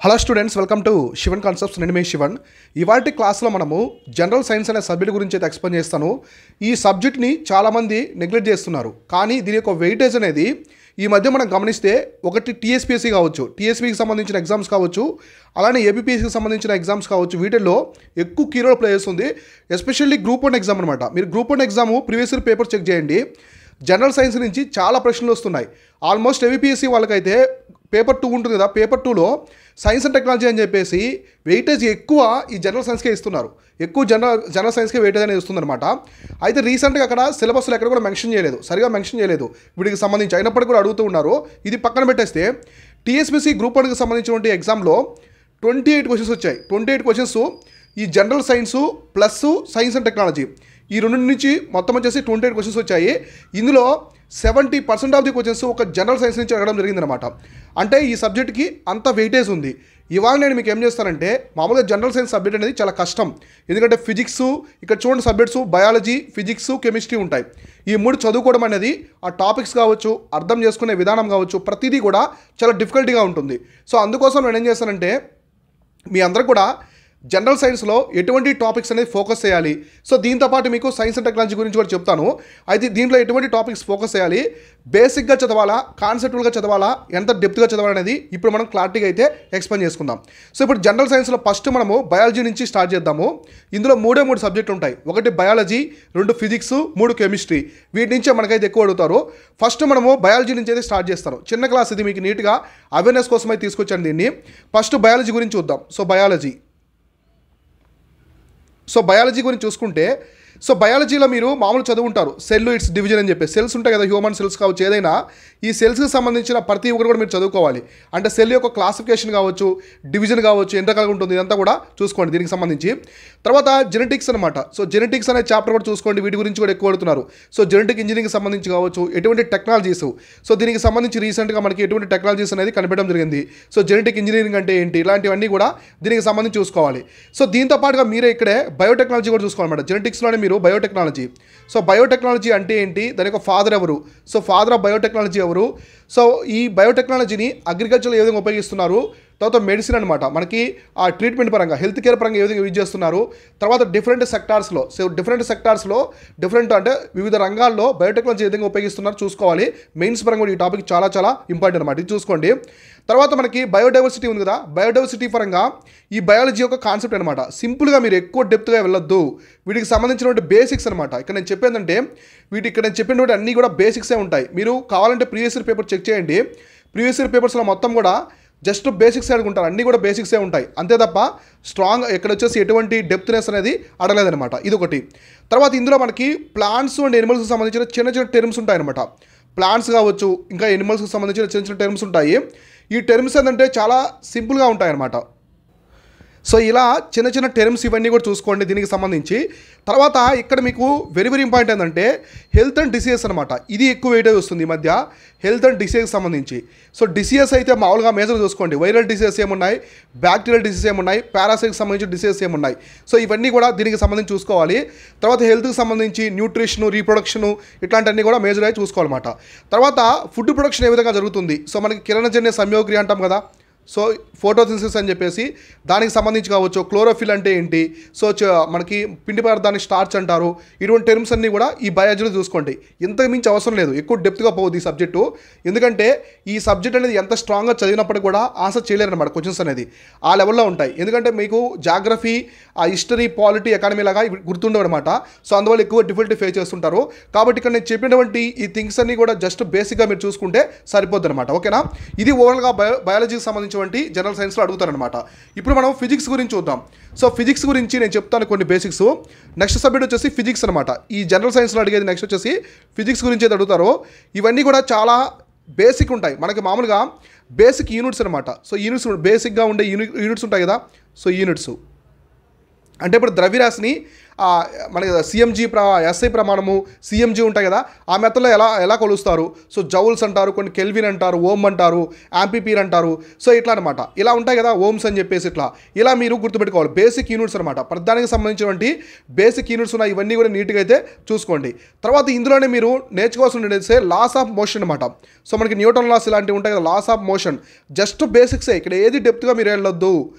Hello students, welcome to Shivan concepts. నేను మీ శివన్. ఇవాల్టి క్లాస్లో మనము జనరల్ సైన్స్ అనే సబ్జెక్ట్ గురించి అయితే ఎక్స్ప్లెయిన్ చేస్తాను. ఈ సబ్జెక్ట్ని చాలామంది నెగ్లెక్ట్ చేస్తున్నారు, కానీ దీని యొక్క వెయిటేజ్ అనేది ఈ మధ్య మనం గమనిస్తే ఒకటి టీఎస్పీఎస్సీ కావచ్చు, టీఎస్పీకి సంబంధించిన ఎగ్జామ్స్ కావచ్చు, అలానే ఏపీపీఎస్సీకి సంబంధించిన ఎగ్జామ్స్ కావచ్చు, వీటిల్లో ఎక్కువ కీ రోల్ ప్లే చేస్తుంది. ఎస్పెషల్లీ గ్రూప్ 1 ఎగ్జామ్ అనమాట. మీరు group 1 exam previous year paper check చేయండి. జనరల్ సైన్స్ నుంచి చాలా ప్రశ్నలు వస్తున్నాయి. ఆల్మోస్ట్ ఏపీపీఎస్సీ వాళ్ళకైతే పేపర్ 2 ఉంటుంది కదా, పేపర్ 2లో సైన్స్ అండ్ టెక్నాలజీ అని చెప్పేసి వెయిటేజ్ ఎక్కువ ఈ జనరల్ సైన్స్కే ఇస్తున్నారు. ఎక్కువ జనరల్ సైన్స్కే వెయిటేజ్ అనేది ఇస్తుందన్నమాట. అయితే రీసెంట్గా అక్కడ సిలబస్లో ఎక్కడ కూడా మెన్షన్ చేయలేదు, సరిగా మెన్షన్ చేయలేదు వీటికి సంబంధించి. అయినప్పటికీ కూడా అడుగుతూ ఉన్నారు. ఇది పక్కన పెట్టేస్తే టీఎస్పీసీ గ్రూప్ 1కి సంబంధించినటువంటి ఎగ్జామ్లో 28 క్వశ్చన్స్ వచ్చాయి. 28 క్వశ్చన్స్ ఈ general science plus science and technology ఈ రెండు నుంచి మొత్తం వచ్చేసి 28 క్వశ్చన్స్ వచ్చాయి. ఇందులో 70% ఆఫ్ ది క్వశ్చన్స్ ఒక జనరల్ సైన్స్ నుంచి అడగడం జరిగిందనమాట. అంటే ఈ సబ్జెక్ట్కి అంత వెయిటేజ్ ఉంది. ఇవాళ నేను మీకు ఏం చేస్తానంటే, మామూలుగా జనరల్ సైన్స్ సబ్జెక్ట్ అనేది చాలా కష్టం. ఎందుకంటే ఫిజిక్స్, ఇక్కడ చూడండి సబ్జెక్ట్స్ బయాలజీ, ఫిజిక్స్, కెమిస్ట్రీ ఉంటాయి. ఈ 3 చదువుకోవడం అనేది ఆ టాపిక్స్ కావచ్చు, అర్థం చేసుకునే విధానం కావచ్చు, ప్రతిదీ కూడా చాలా డిఫికల్టీగా ఉంటుంది. సో అందుకోసం నేను ఏం చేస్తానంటే, మీ అందరూ కూడా జనరల్ సైన్స్లో ఎటువంటి టాపిక్స్ అనేది ఫోకస్ చేయాలి. సో దీంతోపాటు మీకు సైన్స్ అండ్ టెక్నాలజీ గురించి కూడా చెప్తాను. అయితే దీంట్లో ఎటువంటి టాపిక్స్ ఫోకస్ చేయాలి, బేసిక్గా చదవాలా, కాన్సెప్టువల్గా చదవాలా, ఎంత డెప్త్గా చదవాలనేది ఇప్పుడు మనం క్లారిటీగా అయితే ఎక్స్ప్లెయిన్ చేసుకుందాం. సో ఇప్పుడు జనరల్ సైన్స్లో ఫస్ట్ మనము బయాలజీ నుంచి స్టార్ట్ చేద్దాము. ఇందులో 3 సబ్జెక్టులు ఉంటాయి. ఒకటి బయాలజీ, 2 ఫిజిక్స్, 3 కెమిస్ట్రీ. వీటి నుంచే మనకైతే ఎక్కువ అడుగుతారు. ఫస్ట్ మనము బయాలజీ నుంచి అయితే స్టార్ట్ చేస్తాను. చిన్న క్లాస్ ఇది, మీకు నీట్గా అవేర్నెస్ కోసం అయితే తీసుకొచ్చాను దీన్ని. ఫస్ట్ బయాలజీ గురించి చూద్దాం. సో బయాలజీ గురించి చూసుకుంటే, సో బయాలజీలో మీరు మామూలు చదువుకుంటారు, సెల్ ఇట్స్ డివిజన్ అని చెప్పి. సెల్స్ ఉంటాయి కదా, హ్యూమన్ సెల్స్ కావచ్చు, ఏదైనా ఈ సెల్స్కి సంబంధించిన ప్రతి ఒక్కరు కూడా మీరు చదువుకోవాలి. అంటే సెల్ యొక్క క్లాసిఫికేషన్ కావచ్చు, డివిజన్ కావచ్చు, ఎంత రకాలుగా ఉంటుంది, ఇదంతా కూడా చూసుకోండి దీనికి సంబంధించి. తర్వాత జెనెటిక్స్ అనమాట. సో జెనెటిక్స్ అనే చాప్టర్ కూడా చూసుకోండి. వీటి గురించి కూడా ఎక్కువ అడుగుతున్నారు. సో జెనెటిక్ ఇంజనీరింగ్కి సంబంధించి కావచ్చు, ఎటువంటి టెక్నాలజీస్, సో దీనికి సంబంధించి రీసెంట్గా మనకి ఎటువంటి టెక్నాలజీస్ అనేది కనిపెట్టడం జరిగింది. సో జెనెటిక్ ఇంజనీరింగ్ అంటే ఏంటి, ఇలాంటివన్నీ కూడా దీనికి సంబంధించి చూసుకోవాలి. సో దీంతో పాటుగా మీరే ఇక్కడే బయోటెక్నాలజీ కూడా చూసుకోవాలన్నమాట. జెనెటిక్స్లోనే మీరు బయోటెక్నాలజీ. సో బయోటెక్నాలజీ అంటే ఏంటి, దాని యొక్క ఫాదర్ ఎవరు, సో ఫాదర్ ఆఫ్ బయోటెక్నాలజీ ఎవరు, సో ఈ బయోటెక్నాలజీని అగ్రికల్చర్లో ఏ విధంగా ఉపయోగిస్తున్నారు, తర్వాత మెడిసిన్ అనమాట, మనకి ఆ ట్రీట్మెంట్ పరంగా, హెల్త్ కేర్ పరంగా ఏ విధంగా యూజ్ చేస్తున్నారు, తర్వాత డిఫరెంట్ సెక్టార్స్లో డిఫరెంట్ అంటే వివిధ రంగాల్లో బయోటెక్నాలజీ ఏ విధంగా ఉపయోగిస్తున్నారు చూసుకోవాలి. మెయిన్స్ పరంగా కూడా ఈ టాపిక్ చాలా చాలా ఇంపార్టెంట్ అనమాట, ఇది చూసుకోండి. తర్వాత మనకి బయోడైవర్సిటీ ఉంది కదా, బయోడైవర్సిటీ పరంగా ఈ బయాలజీ యొక్క కాన్సెప్ట్ అనమాట. సింపుల్గా మీరు ఎక్కువ డెప్త్గా వెళ్ళొద్దు, వీటికి సంబంధించినటువంటి బేసిక్స్ అనమాట. ఇక్కడ నేను చెప్పేందంటే ఇక్కడ నేను చెప్పినటువంటి అన్నీ కూడా బేసిక్సే ఉంటాయి. మీరు కావాలంటే ప్రీవియస్ ఇయర్ పేపర్ చెక్ చేయండి. ప్రీవియస్ ఇయర్ పేపర్స్లో మొత్తం కూడా జస్ట్ బేసిక్స్ అడుగుంటారు, అన్నీ కూడా బేసిక్సే ఉంటాయి, అంతే తప్ప స్ట్రాంగ్ ఇక్కడ వచ్చేసి ఎటువంటి డెప్త్నెస్ అనేది అడగలేదనమాట. ఇది ఒకటి. తర్వాత ఇందులో మనకి ప్లాంట్స్ అండ్ ఎనిమల్స్కి సంబంధించిన చిన్న చిన్న టర్మ్స్ ఉంటాయన్నమాట. ప్లాంట్స్ కావచ్చు, ఇంకా ఎనిమల్స్కి సంబంధించిన చిన్న చిన్న టర్మ్స్ ఉంటాయి. ఈ టర్మ్స్ ఏంటంటే చాలా సింపుల్గా ఉంటాయన్నమాట. సో ఇలా చిన్న చిన్న టర్మ్స్ ఇవన్నీ కూడా చూసుకోండి దీనికి సంబంధించి. తర్వాత ఇక్కడ మీకు వెరీ ఇంపార్టెంట్ ఏంటంటే హెల్త్ అండ్ డిసీజెస్ అనమాట. ఇది ఎక్కువ వెయిటేజ్ వస్తుంది ఈ మధ్య, హెల్త్ అండ్ డిసీజెస్ సంబంధించి. సో డిసీజెస్ అయితే మామూలుగా మేజర్ చూసుకోండి. వైరల్ డిసీజెస్ ఏమున్నాయి, బ్యాక్టీరియల్ డిసీజెస్ ఏమున్నాయి, పారాసైట్కి సంబంధించిన డిసీజెస్ ఏమున్నాయి. సో ఇవన్నీ కూడా దీనికి సంబంధించి చూసుకోవాలి. తర్వాత హెల్త్కి సంబంధించి న్యూట్రిషను, రీప్రొడక్షను, ఇట్లాంటివన్నీ కూడా మేజర్ అయి చూసుకోవాలన్నమాట. తర్వాత ఫుడ్ ప్రొడక్షన్ ఏ విధంగా జరుగుతుంది, సో మనకి కిరణజన్య సంయోగక్రియ అంటాం కదా, సో ఫోటోసింథసిస్ అని చెప్పేసి దానికి సంబంధించి కావచ్చు. క్లోరోఫిల్ అంటే ఏంటి, సో మనకి పిండి పదార్థాన్ని స్టార్చ్ అంటారు. ఇటువంటి టర్మ్స్ అన్నీ కూడా ఈ బయాలజీలో చూసుకోండి. ఇంతకు మించి అవసరం లేదు, ఎక్కువ డెప్త్గా పోవద్దు ఈ సబ్జెక్టు. ఎందుకంటే ఈ సబ్జెక్ట్ అనేది ఎంత స్ట్రాంగ్గా చదివినప్పటికీ కూడా ఆన్సర్ చేయలేరన్నమాట. క్వశ్చన్స్ అనేది ఆ లెవెల్లో ఉంటాయి. ఎందుకంటే మీకు జాగ్రఫీ, ఆ హిస్టరీ, పాలిటీ, ఎకానమీ లాగా గుర్తుండవు అనమాట. సో అందువల్ల ఎక్కువ డిఫికల్టీ ఫేస్ చేస్తుంటారు. కాబట్టి ఇక్కడ నేను చెప్పినటువంటి ఈ థింగ్స్ అన్నీ కూడా జస్ట్ బేసిక్గా మీరు చూసుకుంటే సరిపోద్ది అనమాట. ఓకేనా, ఇది ఓవరాల్గా బయాలజీకి సంబంధించి జనరల్ సైన్స్లో అడుగుతారనమాట. ఇప్పుడు మనం ఫిజిక్స్ గురించి చూద్దాం. సో ఫిజిక్స్ గురించి నేను చెప్తాను కొన్ని బేసిక్స్. నెక్స్ట్ సబ్జెక్ట్ వచ్చేసి ఫిజిక్స్ అనమాట. ఈ జనరల్ సైన్స్లో అడిగేది నెక్స్ట్ వచ్చేసి ఫిజిక్స్ గురించి అయితే అడుగుతారు. ఇవన్నీ కూడా చాలా బేసిక్ ఉంటాయి. మనకి మామూలుగా బేసిక్ యూనిట్స్ అనమాట. సో యూనిట్స్ బేసిక్గా ఉండే యూనిట్స్ ఉంటాయి కదా. సో యూనిట్స్ అంటే ఇప్పుడు ద్రవ్యరాశిని మనకి సిఎంజీ ఎస్ఐ ప్రమాణము సిఎంజీ ఉంటాయి కదా, ఆ మెథడ్లో ఎలా కొలుస్తారు. సో జౌల్స్ అంటారు, కొన్ని కెల్విన్ అంటారు, ఓమ్ అంటారు, యాంపీపీర్ అంటారు. సో ఇట్లా అనమాట, ఇలా ఉంటాయి కదా ఓమ్స్ అని చెప్పేసి ఇలా మీరు గుర్తుపెట్టుకోవాలి. బేసిక్ యూనిట్స్ అనమాట, ప్రధానికి సంబంధించినటువంటి బేసిక్ యూనిట్స్ ఉన్నాయి. ఇవన్నీ కూడా నీట్గా అయితే చూసుకోండి. తర్వాత ఇందులోనే మీరు నేర్చుకోవాల్సిన లాస్ ఆఫ్ మోషన్ అనమాట. సో మనకి న్యూటన్ లాస్ ఇలాంటివి ఉంటాయి కదా, లాస్ ఆఫ్ మోషన్ జస్ట్ బేసిక్సే, ఇక్కడ ఏది డెప్త్గా మీరు వెళ్ళొద్దు.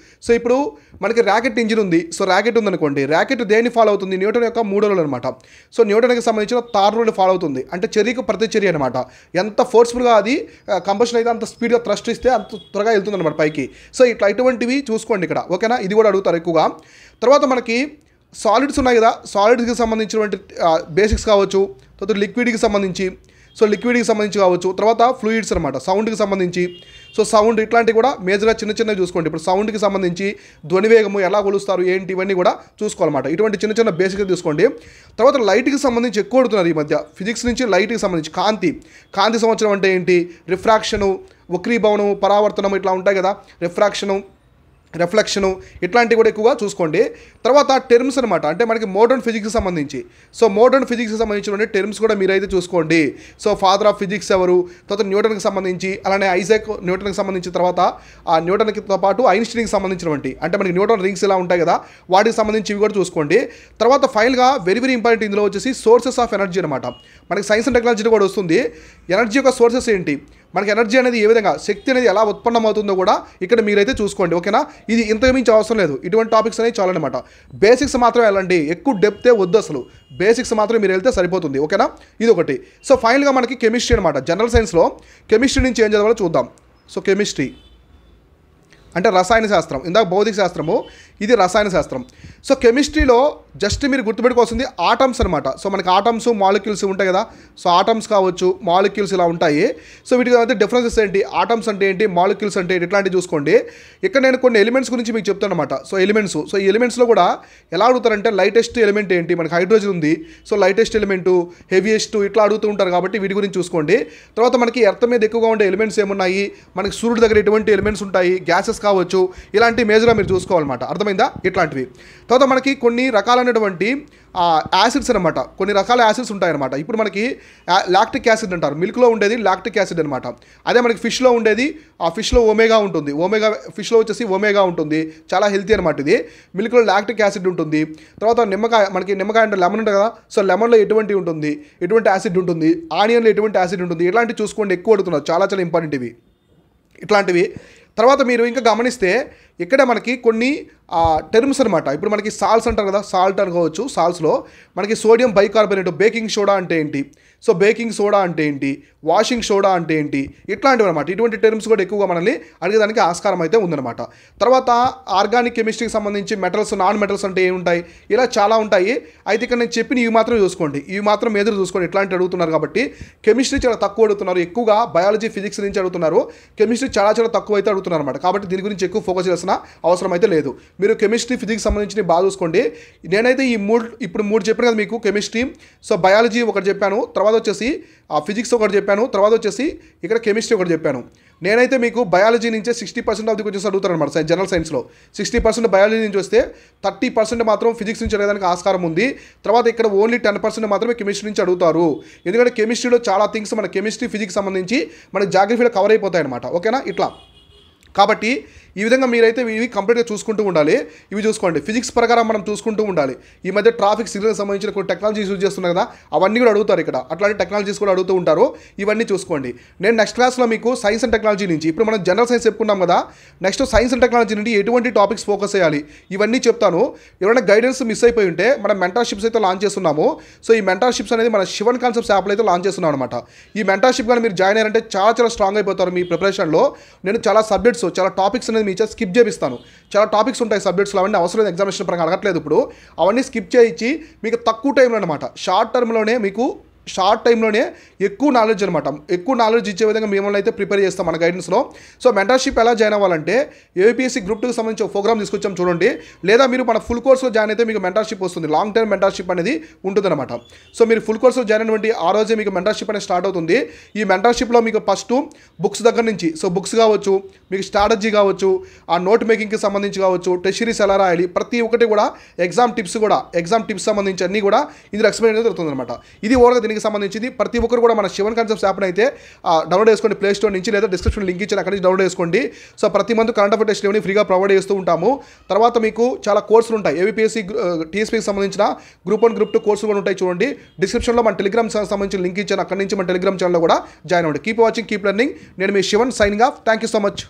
సో ఇప్పుడు మనకి ర్యాకెట్ ఇంజిన్ ఉంది. సో ర్యాకెట్ ఉందనుకోండి, ర్యాకెట్ దేన్ని ఫాలో అవుతుంది, న్యూటన్ యొక్క 3 రూల్ అనమాట. సో న్యూటన్కి సంబంధించిన థర్డ్ రూల్ ఫాలో అవుతుంది, అంటే చర్యకు ప్రతిచర్య అనమాట. ఎంత ఫోర్స్ఫుల్గా అది కంబషన్ అయితే అంత స్పీడ్గా థ్రస్ట్ ఇస్తే అంత త్వరగా వెళ్తుంది అనమాట పైకి. సో ఇటువంటివి చూసుకోండి ఇక్కడ, ఓకేనా. ఇది కూడా అడుగుతారు ఎక్కువగా. తర్వాత మనకి సాలిడ్స్ ఉన్నాయి కదా, సాలిడ్స్కి సంబంధించినటువంటి బేసిక్స్ కావచ్చు, తర్వాత లిక్విడ్కి సంబంధించి, సో లిక్విడ్కి సంబంధించి కావచ్చు, తర్వాత ఫ్లూయిడ్స్ అనమాట, సౌండ్కి సంబంధించి. సో సౌండ్ ఇట్లాంటివి కూడా మేజర్గా చిన్నవి చూసుకోండి. ఇప్పుడు సౌండ్కి సంబంధించి ధ్వనివేగము ఎలా కొలుస్తారు ఏంటి, ఇవన్నీ కూడా చూసుకోవాలన్నమాట. ఇటువంటి చిన్న బేసిక్గా చూసుకోండి. తర్వాత లైట్కి సంబంధించి ఎక్కువ అడుగుతున్నారు ఈ మధ్య, ఫిజిక్స్ నుంచి లైట్కి సంబంధించి. కాంతి సంవత్సరం అంటే ఏంటి, రిఫ్రాక్షను, వక్రీభవనము, పరావర్తనం ఇట్లా ఉంటాయి కదా, రిఫ్లెక్షను ఇట్లాంటివి కూడా ఎక్కువగా చూసుకోండి. తర్వాత టర్మ్స్ అనమాట, అంటే మనకి మోడర్న్ ఫిజిక్స్కి సంబంధించి. సో మోడర్న్ ఫిజిక్స్కి సంబంధించిన టర్మ్స్ కూడా మీరైతే చూసుకోండి. సో ఫాదర్ ఆఫ్ ఫిజిక్స్ ఎవరు, తర్వాత న్యూటన్కి సంబంధించి, అలానే ఐజాక్ న్యూటన్కి సంబంధించి, తర్వాత ఆ న్యూటన్తో పాటు ఐన్స్టీన్కి సంబంధించినటువంటి, అంటే మనకి న్యూటన్ రింగ్స్ ఇలా ఉంటాయి కదా, వాటికి సంబంధించి ఇవి కూడా చూసుకోండి. తర్వాత ఫైనల్గా వెరీ ఇంపార్టెంట్ ఇందులో వచ్చేసి సోర్సెస్ ఆఫ్ ఎనర్జీ అనమాట. మనకి సైన్స్ అండ్ టెక్నాలజీ కూడా వస్తుంది. ఎనర్జీ యొక్క సోర్సెస్ ఏంటి, మనకి ఎనర్జీ అనేది ఏ విధంగా, శక్తి అనేది ఎలా ఉత్పన్నమవుతుందో కూడా ఇక్కడ మీరైతే చూసుకోండి, ఓకేనా. ఇది ఇంతకు మించి అవసరం లేదు, ఇటువంటి టాపిక్స్ అనేవి చాలన్నమాట. బేసిక్స్ మాత్రమే వెళ్ళండి, ఎక్కువ డెప్తే వద్దు, అసలు బేసిక్స్ మాత్రం మీరు వెళ్తే సరిపోతుంది, ఓకేనా. ఇది ఒకటి. సో ఫైనల్గా మనకి కెమిస్ట్రీ అనమాట. జనరల్ సైన్స్లో కెమిస్ట్రీ నుంచి ఏం చదవాలో చూద్దాం. సో కెమిస్ట్రీ అంటే రసాయన శాస్త్రం, ఇందాక భౌతిక శాస్త్రము, ఇది రసాయన శాస్త్రం. సో కెమిస్ట్రీలో జస్ట్ మీరు గుర్తుపెట్టుకోవాల్సింది ఆటమ్స్ అనమాట. సో మనకి ఆటమ్స్ మాలిక్యూల్స్ ఉంటాయి కదా, సో ఆటమ్స్ కావచ్చు, మాలిక్యూల్స్ ఇలా ఉంటాయి. సో వీటికి అయితే డిఫరెన్సెస్ ఏంటి, ఆటమ్స్ అంటే ఏంటి, మాలిక్యూల్స్ అంటే ఏంటి, ఇట్లాంటివి చూసుకోండి. ఇక్కడ నేను కొన్ని ఎలిమెంట్స్ గురించి మీకు చెప్తాను అనమాట. సో ఎలిమెంట్స్, సో ఈ ఎలిమెంట్స్లో కూడా ఎలా అడుగుతారంటే లైటెస్ట్ ఎలిమెంట్ ఏంటి, మనకి హైడ్రోజన్ ఉంది, సో లైటెస్ట్ ఎలిమెంటు, హెవీయెస్ట్ ఇట్లా అడుగుతూ ఉంటారు కాబట్టి వీటి గురించి చూసుకోండి. తర్వాత మనకి ఎర్త్ మీద ఎక్కువగా ఉండే ఎలిమెంట్స్ ఏమున్నాయి, మనకి సూర్యుడి దగ్గర ఎటువంటి ఎలిమెంట్స్ ఉంటాయి, గ్యాసెస్ కావచ్చు, ఇలాంటి మేజర్గా మీరు చూసుకోవాలన్నమాట. అర్థమైందా, ఇట్లాంటివి. తర్వాత మనకి కొన్ని రకాలైనటువంటి యాసిడ్స్ అనమాట, కొన్ని రకాల యాసిడ్స్ ఉంటాయన్నమాట. ఇప్పుడు మనకి లాక్టిక్ యాసిడ్ అంటారు, మిల్క్లో ఉండేది లాక్టిక్ యాసిడ్ అనమాట. అదే మనకి ఫిష్లో ఉండేది, ఆ ఫిష్లో ఒమేగా ఉంటుంది, ఫిష్లో వచ్చేసి ఒమేగా ఉంటుంది, చాలా హెల్తీ అనమాట. ఇది మిల్క్లో లాక్టిక్ యాసిడ్ ఉంటుంది. తర్వాత మనకి నిమ్మకాయ అంటే లెమన్ ఉంటుంది కదా, సో లెమన్లో ఎటువంటి యాసిడ్ ఉంటుంది, ఆనియన్లో ఎటువంటి యాసిడ్ ఉంటుంది, ఇట్లాంటివి చూసుకోండి. ఎక్కువ అడుగుతున్నారు, చాలా ఇంపార్టెంట్ ఇట్లాంటివి. తర్వాత మీరు ఇంకా గమనిస్తే ఇక్కడ మనకి కొన్ని టర్మ్స్ అనమాట. ఇప్పుడు మనకి సాల్ట్స్ అంటారు కదా, సాల్ట్ అనుకోవచ్చు. సాల్ట్స్లో మనకి సోడియం బైకార్బోనేట్, బేకింగ్ సోడా అంటే ఏంటి, సో బేకింగ్ సోడా అంటే ఏంటి, వాషింగ్ సోడా అంటే ఏంటి, ఇట్లాంటివి అనమాట. ఇటువంటి టర్మ్స్ కూడా ఎక్కువగా మనల్ని అడిగేదానికి ఆస్కారం అయితే ఉందన్నమాట. తర్వాత ఆర్గానిక్ కెమిస్ట్రీకి సంబంధించి మెటల్స్, నాన్ మెటల్స్ అంటే ఏముంటాయి, ఇలా చాలా ఉంటాయి. అయితే ఇక్కడ నేను చెప్పిన ఇవి మాత్రం చూసుకోండి, ఇవి మాత్రం ఎదురు చూసుకోండి. ఇట్లాంటి అడుగుతున్నారు కాబట్టి కెమిస్ట్రీ చాలా తక్కువ అడుగుతున్నారు, ఎక్కువగా బయాలజీ ఫిజిక్స్ నుంచి అడుగుతున్నారు. కెమిస్ట్రీ చాలా తక్కువ అయితే అడుగుతున్నారు అనమాట. కాబట్టి దీని గురించి ఎక్కువ ఫోకస్ చేయాల్సిన అవసరం అయితే లేదు. మీరు కెమిస్ట్రీ ఫిజిక్స్ సంబంధించి బాగా చూసుకోండి. నేనైతే ఇప్పుడు మూడు చెప్పాను కదా మీకు కెమిస్ట్రీ. సో బయాలజీ ఒకటి చెప్పాను, తర్వాత వచ్చేసి ఫిజిక్స్ ఒకటి చెప్పాను, తర్వాత వచ్చేసి ఇక్కడ కెమిస్ట్రీ ఒకటి చెప్పాను. నేనైతే మీకు బయాలజీ నుంచే 60% ఆఫ్ ది క్వశ్చన్స్ అడుగుతారు అనమాట. జనరల్ సైన్స్లో 60% బయాలజీ నుంచి వస్తే 30% మాత్రం ఫిజిక్స్ నుంచి అడగడానికి ఆస్కారం ఉంది. తర్వాత ఇక్కడ ఓన్లీ 10% మాత్రమే కెమిస్ట్రీ నుంచి అడుగుతారు. ఎందుకంటే కెమిస్ట్రీలో చాలా థింగ్స్ మన కెమిస్ట్రీ ఫిజిక్స్ సంబంధించి మన జాగ్రఫీలో కవర్ అయిపోతాయి అనమాట, ఓకేనా. ఇట్లా కాబట్టి ఈ విధంగా మీరైతే ఇవి కంప్లీట్గా చూసుకుంటూ ఉండాలి. ఇవి చూసుకోండి, ఫిజిక్స్ ప్రకారం మనం చూసుకుంటూ ఉండాలి. ఈ మధ్య ట్రాఫిక్ సిగ్నల్కి సంబంధించిన కొన్ని టెక్నాలజీస్ యూజ్ చేస్తున్నారు కదా, అవన్నీ కూడా అడుగుతారు ఇక్కడ. అట్లాంటి టెక్నాలజీస్ కూడా అడుగుతూ ఉంటారు. ఇవన్నీ చూసుకోండి. నేను నెక్స్ట్ క్లాస్లో మీకు సైన్స్ అండ్ టెక్నాలజీ నుంచి, ఇప్పుడు మనం జనరల్ సైన్స్ చెప్పుకున్నాం కదా, నెక్స్ట్ సైన్స్ అండ్ టెక్నాలజీ నుండి ఎటువంటి టాపిక్స్ ఫోకస్ చేయాలి ఇవన్నీ చెప్తాను. ఎవరైనా గైడెన్స్ మిస్ అయిపోయి ఉంటే మనం మెంటర్షిప్స్ అయితే లాంచ్ చేస్తున్నాము. సో ఈ మెంటర్షిప్స్ అనేది మన శివన్ కాన్సెప్ట్స్ యాప్లో అయితే లాంచ్ చేస్తున్నాం అనమాట. ఈ మెంటర్షిప్ కానీ మీరు జాయిన్ అయ్యారంటే చాలా స్ట్రాంగ్ అయిపోతారు మీ ప్రిపరేషన్లో. నేను చాలా సబ్జెక్ట్స్, చాలా టాపిక్స్ అనేది మీ స్కిప్ చేపిస్తాను. చాలా టాపిక్స్ ఉంటాయి సబ్జెక్ట్స్లో, అవన్నీ అవసరం లేదు, ఎగ్జామినేషన్ ప్రకారం అడగట్లేదు. ఇప్పుడు అవన్నీ స్కిప్ చేయించి మీకు తక్కువ టైంలో అనమాట, షార్ట్ టర్మ్లోనే మీకు షార్ట్ టైంలోనే ఎక్కువ నాలెడ్జ్ అనమాట, ఎక్కువ నాలెడ్జ్ ఇచ్చే విధంగా మిమ్మల్ని అయితే ప్రిపేర్ చేస్తాం మన గైడెన్స్లో. సో మెంటర్షిప్ ఎలా జాయిన్ అవ్వాలంటే ఏపీఎస్సీ గ్రూప్ 2కి సంబంధించి ఒక ప్రోగ్రామ్ తీసుకొచ్చాం చూడండి, లేదా మీరు మన ఫుల్ కోర్స్లో జాయిన్ అయితే మీకు మెంటర్షిప్ వస్తుంది, లాంగ్ టర్మ్ మెంటర్షిప్ అనేది ఉంటుందన్నమాట. సో మీరు ఫుల్ కోర్స్లో జాయిన్ అయినటువంటి ఆ రోజే మీకు మెంటర్షిప్ అనేది స్టార్ట్ అవుతుంది. ఈ మెంటర్షిప్లో మీకు ఫస్ట్ బుక్స్ దగ్గర నుంచి, సో బుక్స్ కావచ్చు, మీకు స్ట్రాటజీ కావచ్చు, ఆ నోట్ మేకింగ్కి సంబంధించి కావచ్చు, టెస్ట్ సిరీస్ ఎలా రాయాలి, ప్రతి ఒక్కటి కూడా ఎగ్జామ్ టిప్స్ సంబంధించి అన్నీ కూడా ఇందులో ఎక్స్ప్లెయిన్ అనేది జరుగుతుంది అనమాట. ఇది ఓవర్గా దీనికి సంబంధించింది. ప్రతి ఒక్కరు కూడా మన శివన్ కాన్సెప్ట్స్ యాప్ని అయితే డౌన్లోడ్ చేసుకోండి ప్లే స్టోర్ నుంచి, లేదా డిస్క్రిప్షన్ లింక్ ఇచ్చి అక్కడి నుంచి డౌన్లోడ్ చేసుకోండి. సో ప్రతి మంత్ కరెంట్ అఫైర్ టెస్ట్ ఏమైనా ఫ్రీగా ప్రొవైడ్ చేస్తూ ఉంటాము. తర్వాత మీకు చాలా కోర్సులు ఉంటాయి, ఏపీఎస్సీ టీఎస్పీకి సంబంధించిన గ్రూప్ 1 గ్రూప్ 2 కోర్సులు కూడా ఉంటాయి చూడండి. డిస్క్రిప్షన్లో మన టెలిగ్రామ్ సంబంధించిన లింక్ ఇచ్చాను, అక్కడి నుంచి మన టెలిగ్రామ్ ఛానల్లో కూడా జాయిన్ అవ్వండి. Keep watching, keep learning. నేను మీ Shivan, signing off. Thank you so much.